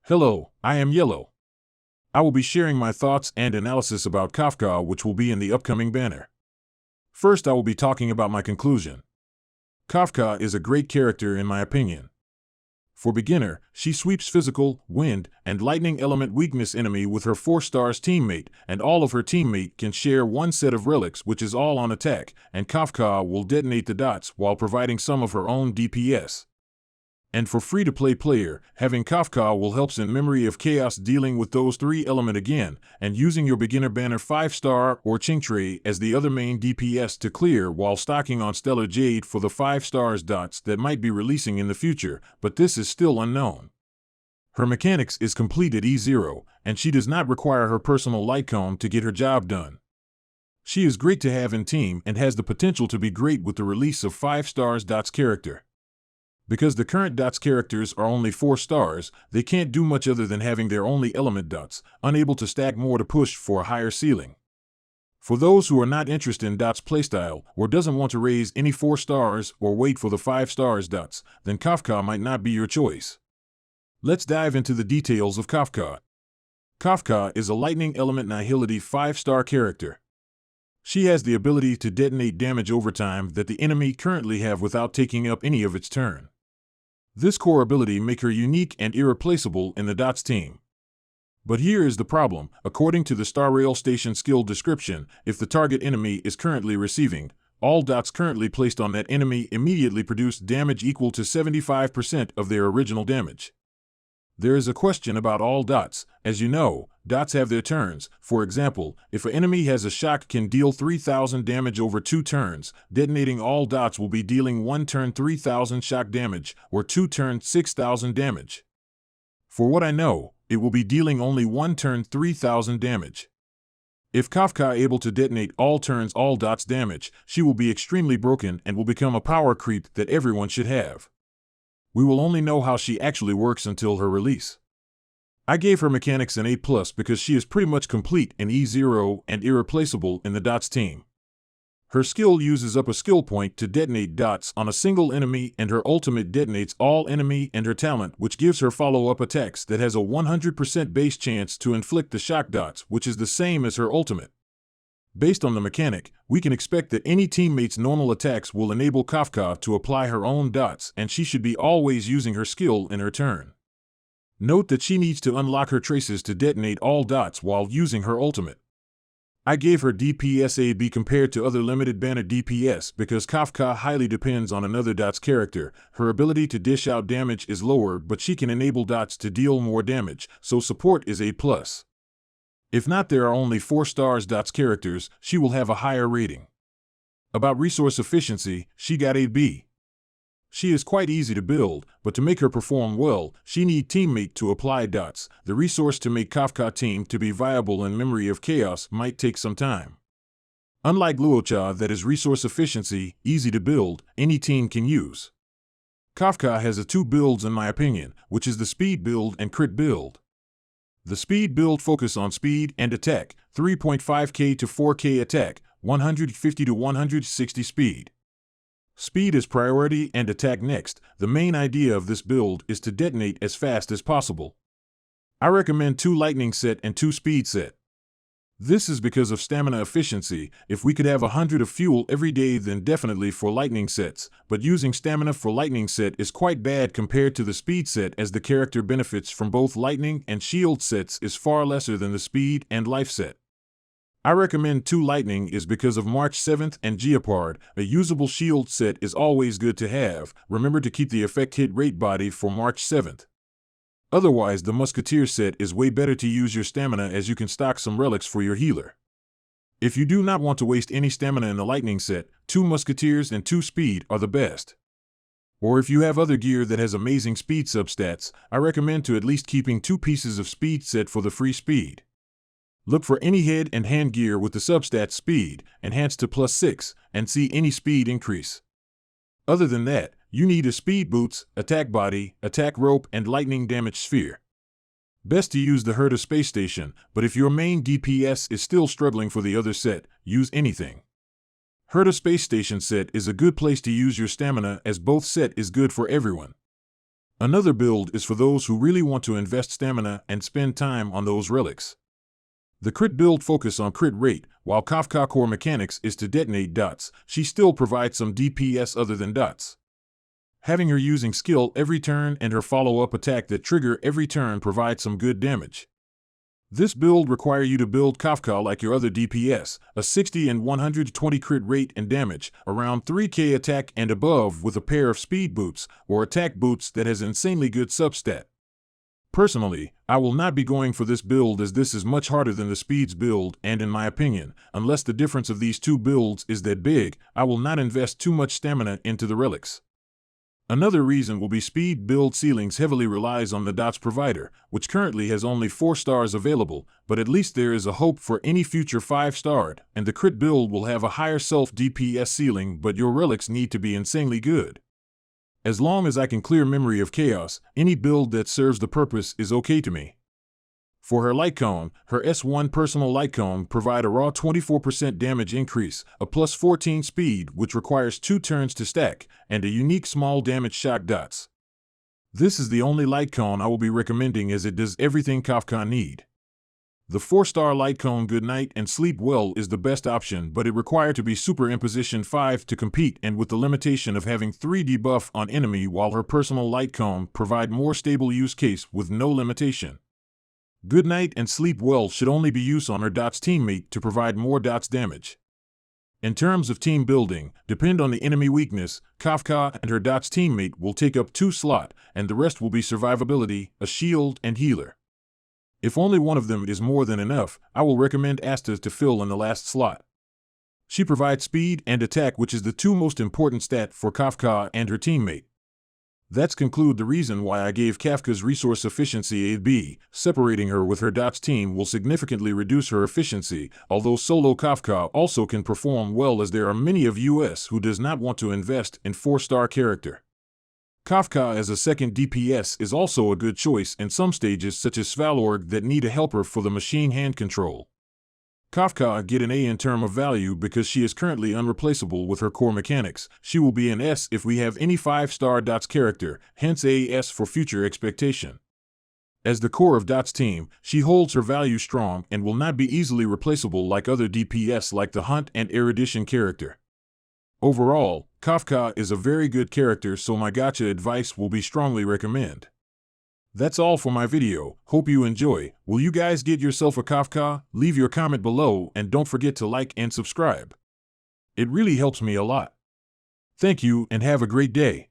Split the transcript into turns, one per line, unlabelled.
Hello, I am Yellow. I will be sharing my thoughts and analysis about Kafka, which will be in the upcoming banner. First, I will be talking about my conclusion. Kafka is a great character in my opinion. For beginner, she sweeps physical, wind, and lightning element weakness enemy with her 4 stars teammate, and all of her teammate can share one set of relics which is all on attack, and Kafka will detonate the dots while providing some of her own DPS. And for free-to-play player, having Kafka will helps in Memory of Chaos dealing with those 3 element again, and using your beginner banner 5-star or Chingtray as the other main DPS to clear while stocking on Stellar Jade for the 5 stars dots that might be releasing in the future, but this is still unknown. Her mechanics is complete at E0, and she does not require her personal light cone to get her job done. She is great to have in team and has the potential to be great with the release of 5 stars dots character. Because the current dots characters are only 4 stars, they can't do much other than having their only element dots, unable to stack more to push for a higher ceiling. For those who are not interested in dots playstyle or doesn't want to raise any 4 stars or wait for the 5 stars dots, then Kafka might not be your choice. Let's dive into the details of Kafka. Kafka is a lightning element nihility 5-star character. She has the ability to detonate damage over time that the enemy currently have without taking up any of its turn. This core ability make her unique and irreplaceable in the dots team. But here is the problem: according to the Star Rail Station skill description, if the target enemy is currently receiving, all dots currently placed on that enemy immediately produce damage equal to 75% of their original damage. There is a question about all dots. As you know, dots have their turns. For example, if an enemy has a shock can deal 3000 damage over 2 turns, detonating all dots will be dealing 1 turn 3000 shock damage, or 2 turns 6000 damage. For what I know, it will be dealing only 1 turn 3000 damage. If Kafka able to detonate all turns all dots damage, she will be extremely broken and will become a power creep that everyone should have. We will only know how she actually works until her release. I gave her mechanics an A+ because she is pretty much complete in E0 and irreplaceable in the dots team. Her skill uses up a skill point to detonate dots on a single enemy, and her ultimate detonates all enemy, and her talent, which gives her follow-up attacks that has a 100% base chance to inflict the shock dots, which is the same as her ultimate. Based on the mechanic, we can expect that any teammate's normal attacks will enable Kafka to apply her own dots, and she should be always using her skill in her turn. Note that she needs to unlock her traces to detonate all dots while using her ultimate. I gave her DPS AB compared to other limited banner DPS because Kafka highly depends on another dots character. Her ability to dish out damage is lower, but she can enable dots to deal more damage, so support is A+. If not, there are only 4 stars dots characters, she will have a higher rating. About resource efficiency, she got a B. She is quite easy to build, but to make her perform well, she need teammate to apply dots. The resource to make Kafka team to be viable in Memory of Chaos might take some time. Unlike Luocha that is resource efficiency, easy to build, any team can use. Kafka has a 2 builds in my opinion, which is the speed build and crit build. The speed build focus on speed and attack, 3.5k to 4k attack, 150 to 160 speed. Speed is priority and attack next. The main idea of this build is to detonate as fast as possible. I recommend 2 lightning set and 2 speed set. This is because of stamina efficiency. If we could have 100 of fuel every day, then definitely for lightning sets, but using stamina for lightning set is quite bad compared to the speed set, as the character benefits from both lightning and shield sets is far lesser than the speed and life set. I recommend 2 lightning is because of March 7th and Geopard. A usable shield set is always good to have. Remember to keep the effect hit rate body for March 7th. Otherwise, the Musketeer set is way better to use your stamina, as you can stock some relics for your healer. If you do not want to waste any stamina in the lightning set, 2 Musketeers and 2 speed are the best. Or if you have other gear that has amazing speed substats, I recommend to at least keeping 2 pieces of speed set for the free speed. Look for any head and hand gear with the substat speed, enhanced to +6, and see any speed increase. Other than that, you need a speed boots, attack body, attack rope, and lightning damage sphere. Best to use the Herta space station, but if your main DPS is still struggling for the other set, use anything. Herta space station set is a good place to use your stamina, as both set is good for everyone. Another build is for those who really want to invest stamina and spend time on those relics. The crit build focus on crit rate, while Kafka core mechanics is to detonate dots. She still provides some DPS other than dots. Having her using skill every turn and her follow-up attack that trigger every turn provides some good damage. This build requires you to build Kafka like your other DPS, a 60 and 120 crit rate and damage, around 3k attack and above with a pair of speed boots or attack boots that has insanely good substat. Personally, I will not be going for this build as this is much harder than the speeds build, and in my opinion, unless the difference of these two builds is that big, I will not invest too much stamina into the relics. Another reason will be speed build ceilings heavily relies on the dots provider, which currently has only 4 stars available, but at least there is a hope for any future 5-starred, and the crit build will have a higher self-DPS ceiling, but your relics need to be insanely good. As long as I can clear Memory of Chaos, any build that serves the purpose is okay to me. For her light cone, her S1 personal light cone provide a raw 24% damage increase, a plus 14 speed which requires 2 turns to stack, and a unique small damage shock dots. This is the only light cone I will be recommending as it does everything Kafka need. The 4-star light cone Good Night and Sleep Well is the best option, but it requires to be super in position 5 to compete and with the limitation of having 3 debuff on enemy, while her personal light cone provide more stable use case with no limitation. Good Night and Sleep Well should only be used on her dots teammate to provide more dots damage. In terms of team building, depend on the enemy weakness, Kafka and her dots teammate will take up 2 slots, and the rest will be survivability, a shield, and healer. If only one of them is more than enough, I will recommend Asta to fill in the last slot. She provides speed and attack, which is the 2 most important stat for Kafka and her teammate. That's conclude the reason why I gave Kafka's resource efficiency a B. Separating her with her dots team will significantly reduce her efficiency, although solo Kafka also can perform well as there are many of us who does not want to invest in 4-star character. Kafka as a second DPS is also a good choice in some stages such as Svalorg that need a helper for the machine hand control. Kafka get an A in term of value because she is currently unreplaceable with her core mechanics. She will be an S if we have any 5-star dots character, hence a S for future expectation. As the core of dots team, she holds her value strong and will not be easily replaceable like other DPS like the Hunt and Erudition character. Overall, Kafka is a very good character, so my gacha advice will be strongly recommend. That's all for my video. Hope you enjoy. Will you guys get yourself a Kafka? Leave your comment below and don't forget to like and subscribe. It really helps me a lot. Thank you and have a great day.